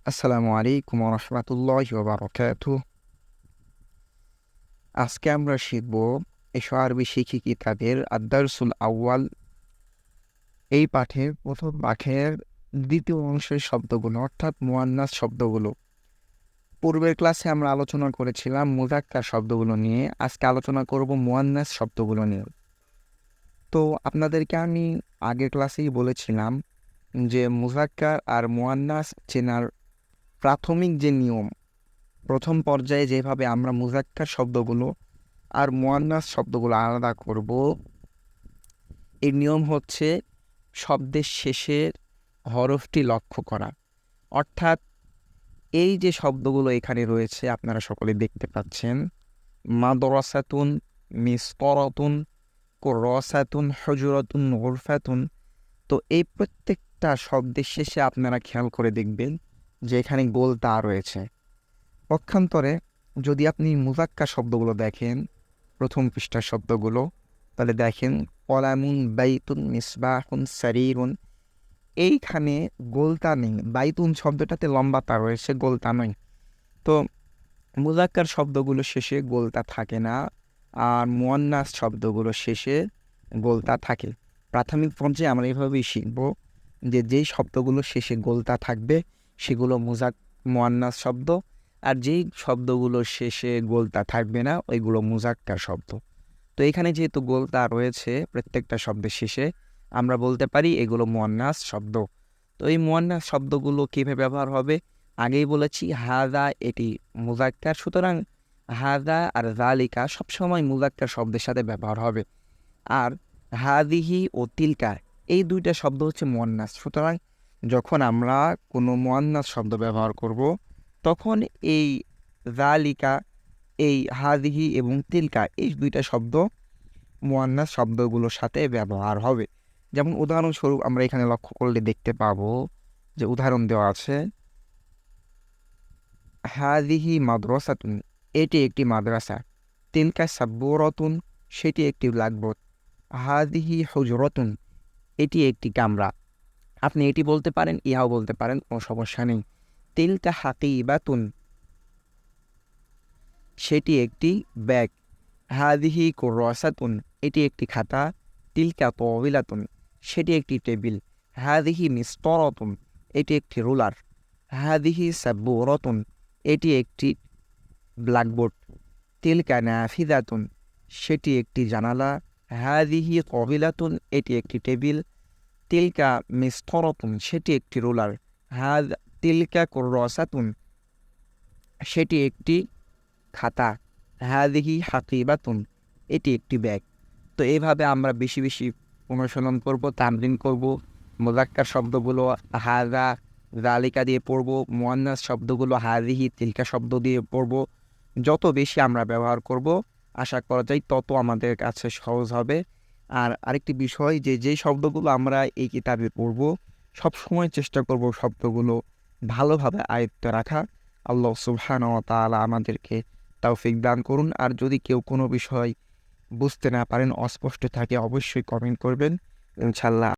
আসসালামু আলাইকুম রহমতুল্লাহি ওয়া বারাকাতুহু। আজকে আমরা শিখব এসো আরবি শিখি কিতাবের আদ-দারসুল আউয়াল এই পাঠের প্রথম পাঠের দ্বিতীয় অংশের শব্দগুলো অর্থাৎ মুয়ান্নাস শব্দগুলো। পূর্বের ক্লাসে আমরা আলোচনা করেছিলাম মুযাক্কার শব্দগুলো নিয়ে। আজকে আলোচনা করব মুয়ান্নাস শব্দগুলো নিয়ে। তো আপনাদেরকে আমি আগের ক্লাসেই বলেছিলাম যে মুযাক্কার আর মুয়ান্নাস চেনার প্রাথমিক যে নিয়ম, প্রথম পর্যায়ে যেভাবে আমরা মুযাক্কার শব্দগুলো আর মুয়ান্নাস শব্দগুলো আলাদা করব, এর নিয়ম হচ্ছে শব্দের শেষের হরফটি লক্ষ্য করা। অর্থাৎ এই যে শব্দগুলো এখানে রয়েছে আপনারা সকলে দেখতে পাচ্ছেন, মাদ্রাসাতুন, মিসতরাতুন, কুররাসাতুন, হুজরাতুন, গুরফাতুন। তো এই প্রত্যেকটা শব্দের শেষে আপনারা খেয়াল করে দেখবেন যে এখানে গোল তা রয়েছে। পক্ষান্তরে যদি আপনি মুযাক্কার শব্দগুলো দেখেন, প্রথম পৃষ্ঠার শব্দগুলো, তাহলে দেখেন কলামুন, বাইতুন, মিসবাহুন, সারিরুন, এইখানে গোলতা নেই। বাইতুন শব্দটাতে লম্বা তা রয়েছে, গোলতা নয়। তো মুযাক্কার শব্দগুলো শেষে গোলতা থাকে না, আর মুয়ান্নাস শব্দগুলো শেষে গোলতা থাকে। প্রাথমিক পর্যায়ে আমরা এভাবেই শিখব যে যেই শব্দগুলো শেষে গোলতা থাকবে সেগুলো মুয়ান্নাস শব্দ, আর যেই শব্দগুলো শেষে গোলতা থাকবে না ওইগুলো মুযাক্কার শব্দ। তো এখানে যেহেতু গোলতা রয়েছে প্রত্যেকটা শব্দের শেষে, আমরা বলতে পারি এগুলো মুয়ান্নাস শব্দ। তো এই মুয়ান্নাস শব্দগুলো কীভাবে ব্যবহার হবে, আগেই বলেছি হাযা এটি মুযাক্কার, সুতরাং হাযা আর যালিকা সবসময় মুযাক্কার শব্দের সাথে ব্যবহার হবে। আর হাদিহি ও তিলকা এই দুইটা শব্দ হচ্ছে মুয়ান্নাস, সুতরাং যখন আমরা কোনো মুয়ান্নাস শব্দ ব্যবহার করব তখন এই যালিকা, এই হাদিহি এবং তিলকা এই দুইটা শব্দ মুয়ান্নাস শব্দগুলোর সাথে ব্যবহার হবে। যেমন উদাহরণস্বরূপ আমরা এখানে লক্ষ্য করলে দেখতে পাবো যে উদাহরণ দেওয়া আছে, হাদিহি মাদ্রাসাতুন, এটি একটি মাদ্রাসা। তিলকা সাব্বুরাতুন, সেটি একটি ব্ল্যাকবোর্ড। হাদিহি হুজরাতুন, এটি একটি কামরা। আপনি এটি বলতে পারেন, ইহাও বলতে পারেন, কোনো সমস্যা নেই। তিলকা হাকিবাতুন, সেটি একটি ব্যাগ। হাদিহি কুররাসাতুন, এটি একটি খাতা। তিলকা তাওবিলাতুন, সেটি একটি টেবিল। হাদিহি মিসতরাতুন, এটি একটি রুলার। হাদিহি সাব্বুরাতুন, এটি একটি ব্ল্যাকবোর্ড। তিলকা নাফিদাতুন, সেটি একটি জানালা। হাদিহি তাওবিলাতুন, এটি একটি টেবিল। তিলকা মিসতরাতুন, সেটি একটি রুলার। তিলকা কুররাসাতুন, সেটি একটি খাতা। হাদিহি হাকিবাতুন, এটি একটি ব্যাগ। তো এইভাবে আমরা বেশি বেশি অনুশীলন করব, তামরিন করব। মুযাক্কার শব্দগুলো হাযা, যালিকা দিয়ে পড়ব, মুয়ান্নাস শব্দগুলো হাদিহি, তিলকা শব্দ দিয়ে পড়ব। যত বেশি আমরা ব্যবহার করব আশা করা যায় তত আমাদের কাছে সহজ হবে। আর আরেকটি বিষয়, যে যেই শব্দগুলো আমরা এই কিতাবে পড়ব সবসময় চেষ্টা করব শব্দগুলো ভালোভাবে আয়ত্তে রাখা। আল্লাহ সুবহানাহু ওয়া তাআলা আমাদেরকে তৌফিক দান করুন। আর যদি কেউ কোনো বিষয় বুঝতে না পারেন, অস্পষ্ট থাকে, অবশ্যই কমেন্ট করবেন, ইনশাল্লাহ